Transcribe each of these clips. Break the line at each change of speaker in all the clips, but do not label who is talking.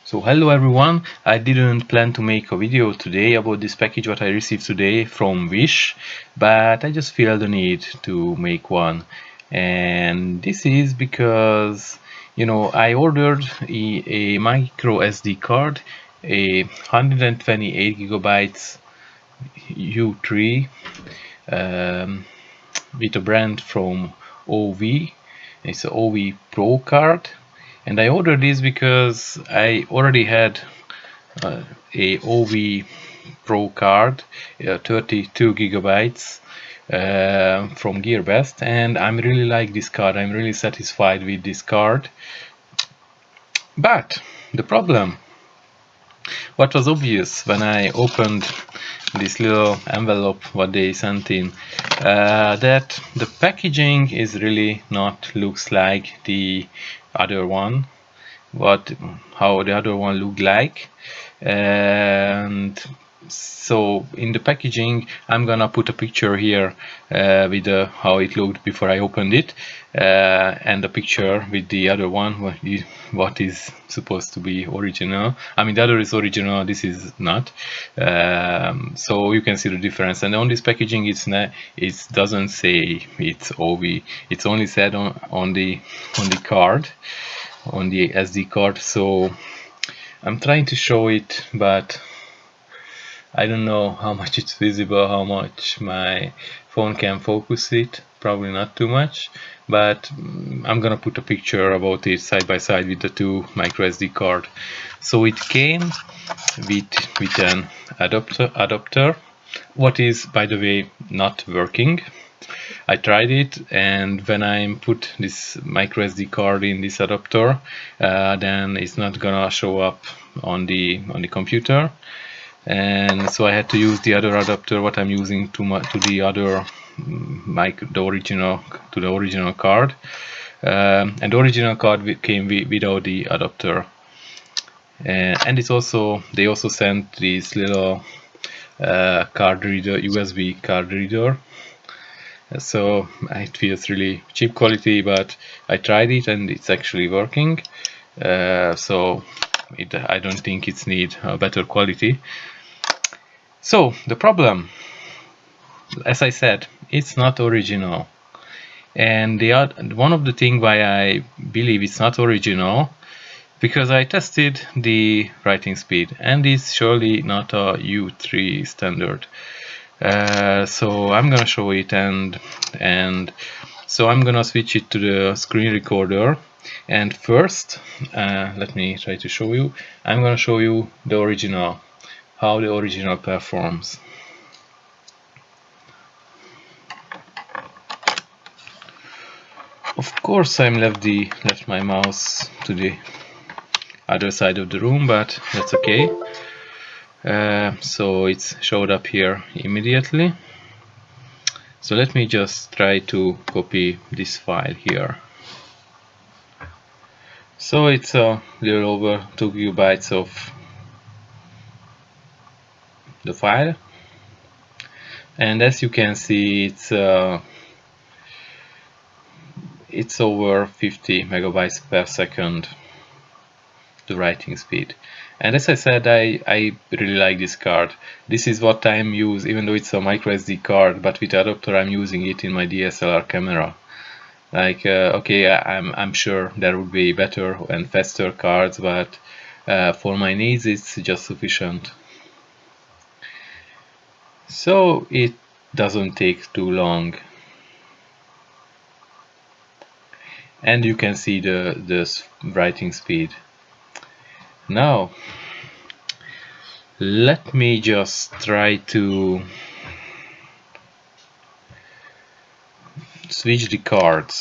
So hello everyone, I didn't plan to make a video today about this package what I received today from Wish, but I just feel the need to make one. And this is because, I ordered a micro SD card, a 128 gigabytes U3 um, with a brand from OV. It's an OV Pro card, and I ordered this because I already had a OV Pro card, 32 gigabytes from GearBest, and I'm really like this card. I'm really satisfied with this card. But the problem, what was obvious when I opened this little envelope what they sent in, that the packaging is really not looks like the other one, how the other one looked like. And so in the packaging I'm gonna put a picture here with how it looked before I opened it, and a picture with the other one what is supposed to be original. I mean, the other is original, this is not. So you can see the difference, and on this packaging it doesn't say it's OV, it's only said on the card, on the SD card. So I'm trying to show it, but I don't know how much it's visible, how much my phone can focus it, probably not too much, but I'm gonna put a picture about it side by side with the two micro SD card. So it came with an adapter, what is, by the way, not working. I tried it, and when I put this micro SD card in this adapter, then it's not gonna show up on the computer, and so I had to use the other adapter what I'm using to the other the original card, and the original card came without the adapter, and it's also, they also sent this little card reader, USB card reader. So it feels really cheap quality, but I tried it and it's actually working. So I don't think it's need a better quality. So the problem, as I said, it's not original. And one of the things why I believe it's not original, because I tested the writing speed, and it's surely not a U3 standard. So I'm gonna show it, and so I'm gonna switch it to the screen recorder. And first, let me try to show you. I'm gonna show you the original, how the original performs. Of course, I'm left my mouse to the other side of the room, but that's okay. So it's showed up here immediately. So let me just try to copy this file here. So it's a little over 2 gigabytes of the file, and as you can see, it's over 50 megabytes per second, the writing speed. And as I said, I really like this card. This is what I'm using, even though it's a micro SD card, but with adapter I'm using it in my DSLR camera. Like, okay, I'm sure there would be better and faster cards, but for my needs it's just sufficient. So it doesn't take too long, and you can see the writing speed. Now let me just try to switch the cards.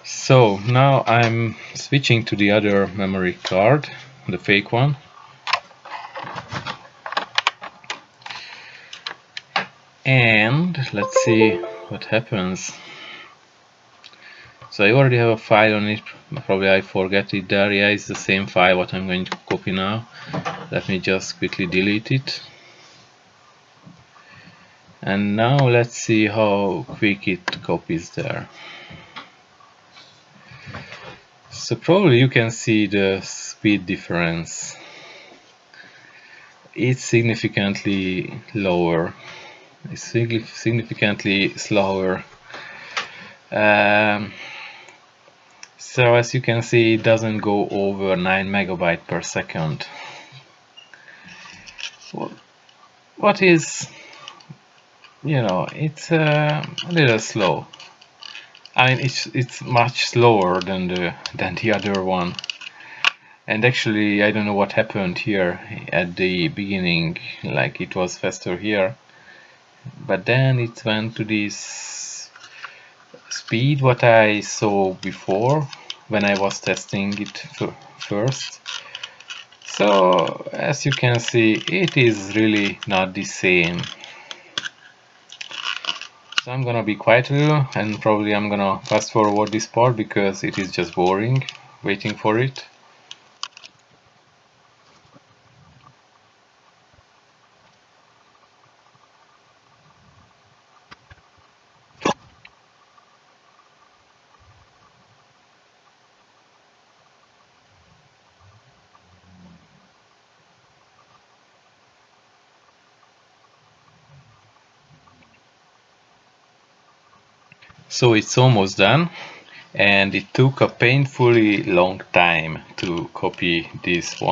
So now I'm switching to the other memory card, the fake one. And let's see what happens. So I already have a file on it, probably I forget it there. Yeah, it's the same file what I'm going to copy now. Let me just quickly delete it. And now let's see how quick it copies there. So probably you can see the speed difference. It's significantly lower. It's significantly slower. So as you can see, it doesn't go over 9 megabyte per second. What is, it's a little slow. I mean, it's much slower than the other one. And actually, I don't know what happened here at the beginning. Like it was faster here, but then it went to this speed what I saw before when I was testing it first. So as you can see, it is really not the same. So I'm gonna be quiet a little, and probably I'm gonna fast forward this part because it is just boring waiting for it. So it's almost done, and it took a painfully long time to copy this 2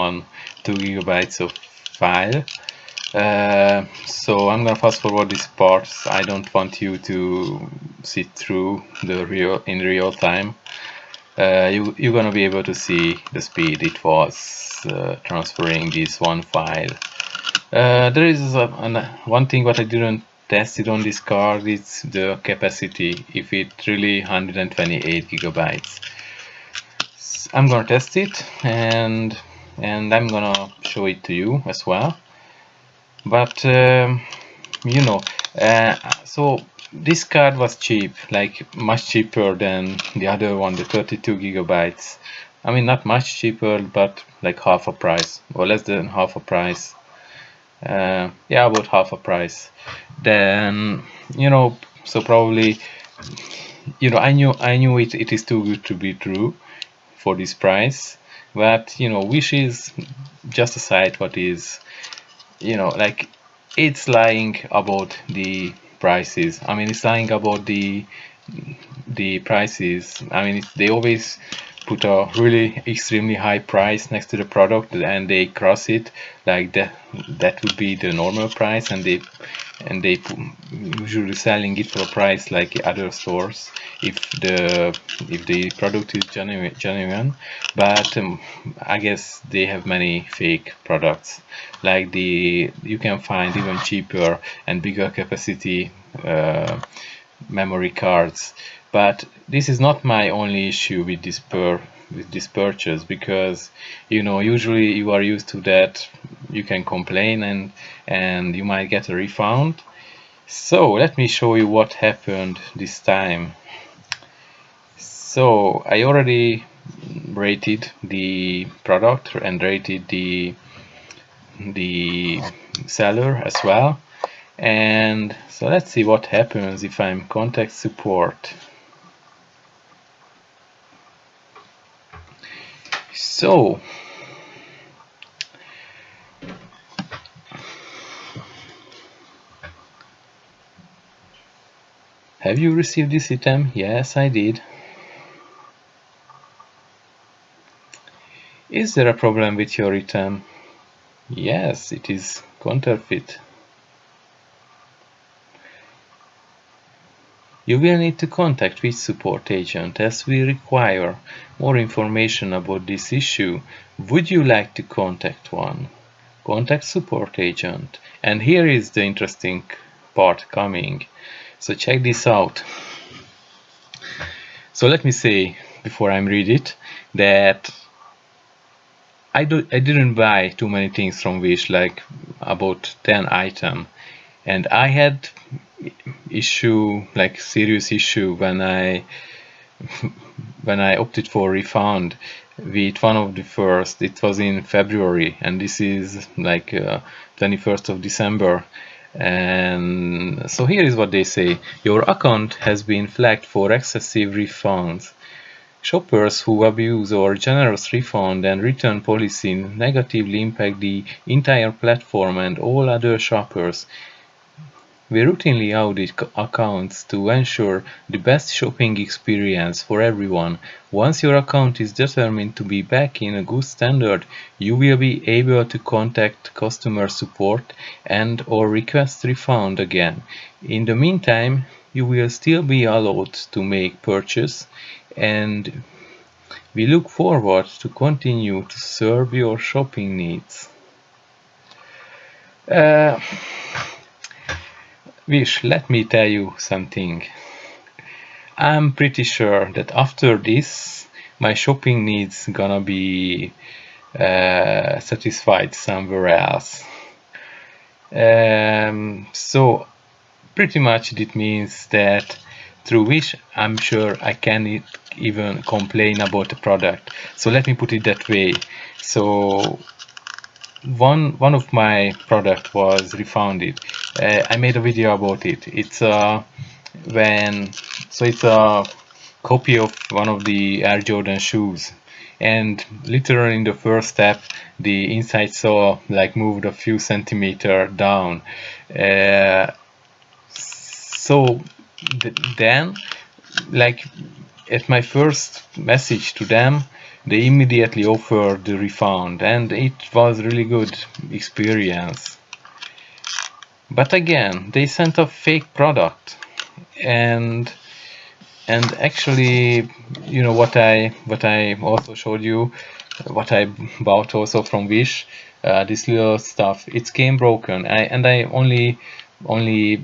gigabytes of file. So I'm gonna fast forward this part. I don't want you to sit through in real time. You're gonna be able to see the speed it was transferring this one file. There is one thing what I didn't test it on this card. It's the capacity, if it really 128 gigabytes. I'm gonna test it, and I'm gonna show it to you as well. But so this card was cheap, like much cheaper than the other one, the 32 gigabytes. I mean, not much cheaper, but like half a price, or less than half a price. Yeah, about half a price. Then so probably I knew it is too good to be true for this price. But Wish is just a site what is like it's lying about the prices. I mean, it's lying about the prices. I mean, they always put a really extremely high price next to the product, and they cross it like that would be the normal price, and they usually selling it for a price like other stores if the product is genuine. But I guess they have many fake products, like you can find even cheaper and bigger capacity memory cards. But this is not my only issue with this purchase, because usually you are used to that. You can complain and you might get a refund. So let me show you what happened this time. So I already rated the product and rated the seller as well. And so let's see what happens if I'm contact support. So have you received this item? Yes, I did. Is there a problem with your item? Yes, it is counterfeit. You will need to contact Wish support agent, as we require more information about this issue. Would you like to contact one? Contact support agent. And here is the interesting part coming. So check this out. So let me say, before I read it, that I didn't buy too many things from Wish, like about 10 items, and I had serious issue when I opted for refund with one of the first. It was in February, and this is like 21st of December. And so here is what they say: your account has been flagged for excessive refunds. Shoppers who abuse our generous refund and return policy negatively impact the entire platform and all other shoppers. We routinely audit accounts to ensure the best shopping experience for everyone. Once your account is determined to be back in a good standard, you will be able to contact customer support and/or request refund again. In the meantime, you will still be allowed to make purchase, and we look forward to continue to serve your shopping needs. Vish, let me tell you something. I'm pretty sure that after this, my shopping needs gonna be satisfied somewhere else. So pretty much it means that through Wish, I'm sure I can't even complain about the product. So let me put it that way. So one of my product was refunded. I made a video about it. It's a copy of one of the Air Jordan shoes, and literally in the first step the inside sole like moved a few centimeters down. Then, like, at my first message to them, they immediately offered the refund, and it was really good experience. But again, they sent a fake product, and actually, you know, what I also showed you, what I bought also from Wish, this little stuff, it came broken. I only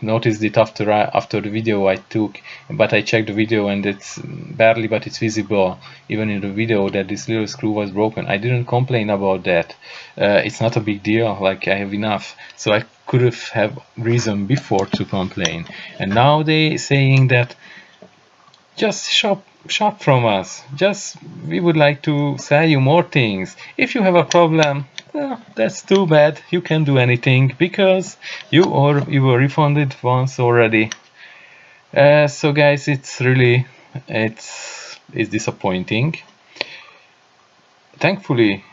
noticed it after the video I took, but I checked the video and it's barely, but it's visible even in the video that this little screw was broken. I didn't complain about that. It's not a big deal, like I have enough, so I could have reason before to complain. And now they saying that just shop from us, we would like to sell you more things. If you have a problem, well, that's too bad. You can't do anything because you were refunded once already. So guys, it's disappointing. Thankfully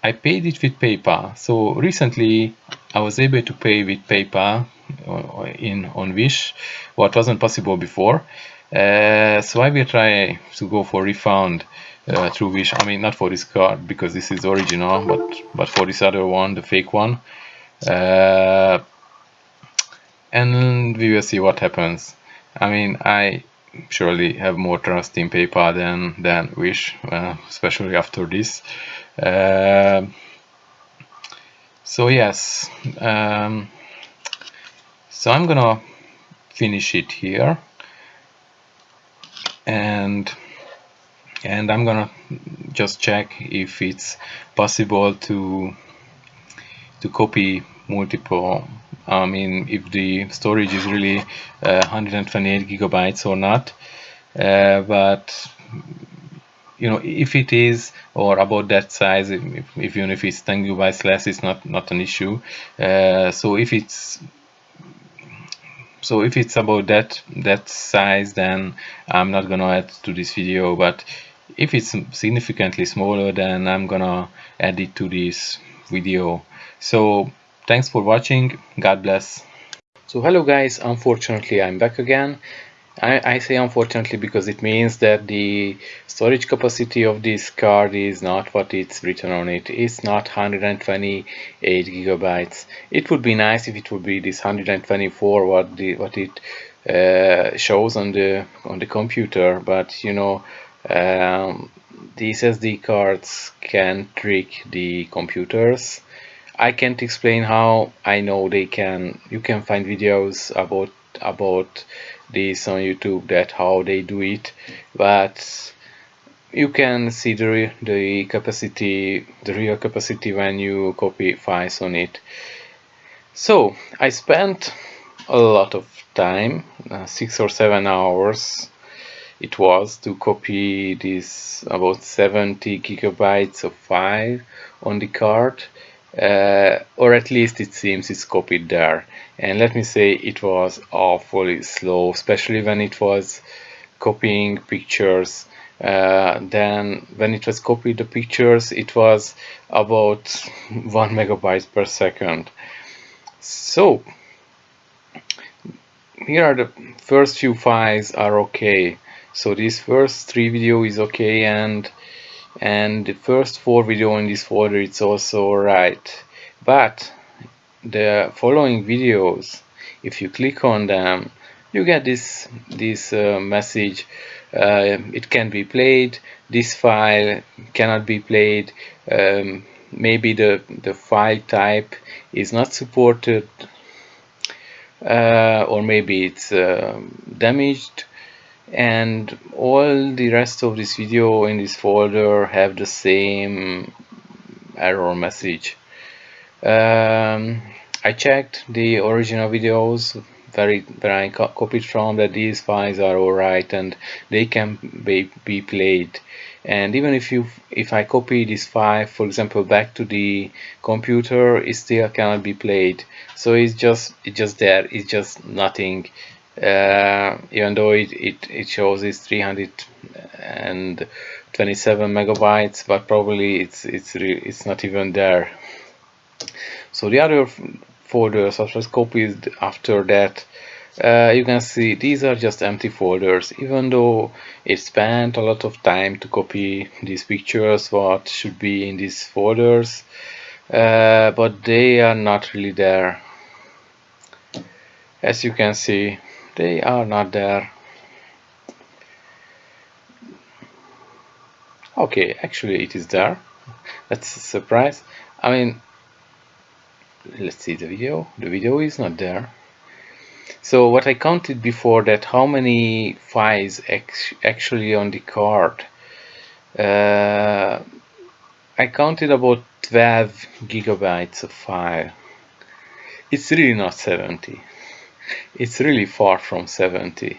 I paid it with PayPal. So recently I was able to pay with PayPal on Wish, what wasn't possible before. So I will try to go for refund through Wish. I mean, not for this card because this is original, but for this other one, the fake one. And we will see what happens. I mean, I surely have more trust in PayPal than Wish, especially after this. So yes, so I'm gonna finish it here, and I'm gonna just check if it's possible to copy multiple. I mean, if the storage is really 128 gigabytes or not, but you know, if it is, or about that size, even if it's 10 gigabytes less, it's not an issue. So if it's about that size, then I'm not gonna add to this video. But if it's significantly smaller, then I'm gonna add it to this video. So thanks for watching. God bless. So hello guys, unfortunately I'm back again. I say unfortunately because it means that the storage capacity of this card is not what it's written on it. It's not 128 gigabytes. It would be nice if it would be this 124 what it shows on the computer, but you know, these SD cards can trick the computers. I can't explain how. I know they can. You can find videos about this on YouTube, that how they do it, but you can see the capacity, the real capacity, when you copy files on it. So I spent a lot of time, 6 or 7 hours it was, to copy this about 70 gigabytes of file on the card. Or at least it seems it's copied there, and let me say it was awfully slow, especially when it was copying pictures. Then when it was copied the pictures, it was about 1 megabyte per second. So here are the first few files are okay. So this first 3 video is okay, and the first 4 video in this folder it's also alright. But the following videos, if you click on them, you get this message. It can be played. This file cannot be played. Maybe the file type is not supported, or maybe it's damaged, and all the rest of this video in this folder have the same error message. I checked the original videos where I copied from, that these files are alright and they can be played. And even if I copy this file, for example, back to the computer, it still cannot be played. So it's just there. It's just nothing. Even though it shows it's 327 megabytes, but probably it's not even there. So the other folders I just copied after that, you can see these are just empty folders. Even though it spent a lot of time to copy these pictures what should be in these folders, but they are not really there. As you can see, they are not there. Okay, actually it is there. That's a surprise. I mean, let's see the video. The video is not there. So what I counted before, that how many files actually on the card, I counted about 12 gigabytes of file. It's really not 70. It's really far from 70.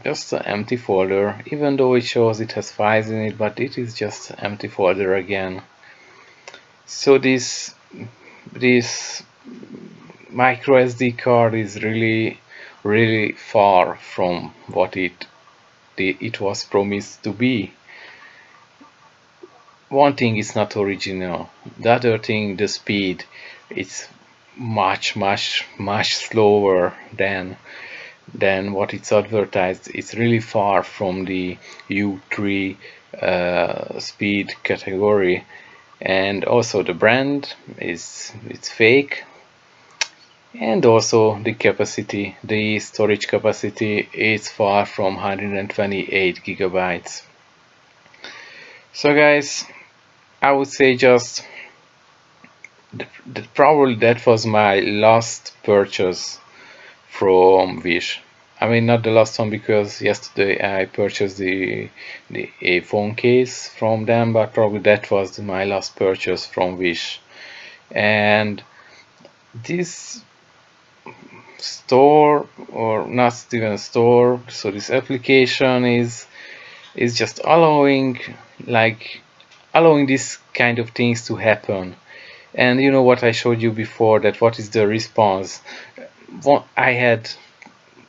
Just an empty folder, even though it shows it has files in it, but it is just an empty folder again. So this micro SD card is really far from what it was promised to be. One thing is not original. The other thing, the speed, it's much slower than what it's advertised. It's really far from the U3 speed category. And also the brand it's fake, and also the capacity, the storage capacity is far from 128 gigabytes. So guys, I would say just probably that was my last purchase from Wish. I mean, not the last one, because yesterday I purchased a phone case from them, but probably that was my last purchase from Wish. And this store, or not even a store, so this application is just allowing this kind of things to happen. And you know what I showed you before, that what is the response. I had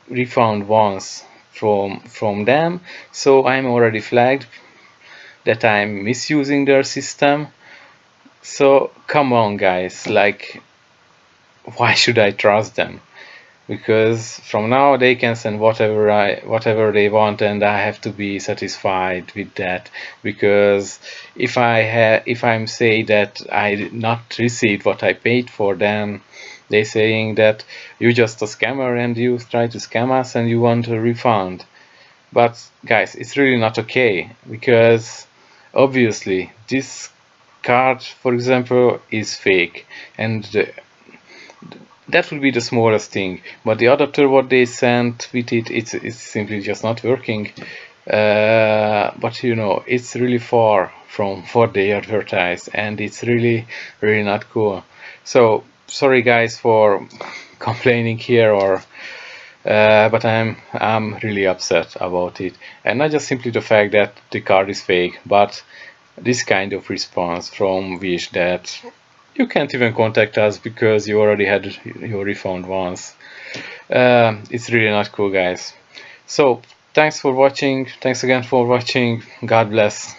refund once from them, so I'm already flagged that I'm misusing their system. So come on guys, like, why should I trust them? Because from now they can send whatever they want, and I have to be satisfied with that. Because if I'm saying that I did not received what I paid for, then they're saying that you're just a scammer and you try to scam us and you want a refund. But guys, it's really not okay, because obviously this card, for example, is fake, and that would be the smallest thing. But the adapter what they sent with it's simply just not working. But you know, it's really far from what they advertise, and it's really not cool. So sorry guys for complaining here, or but I'm really upset about it. And not just simply the fact that the card is fake, but this kind of response from Wish, that you can't even contact us because you already had your refund once. It's really not cool, guys. So thanks for watching. Thanks again for watching. God bless.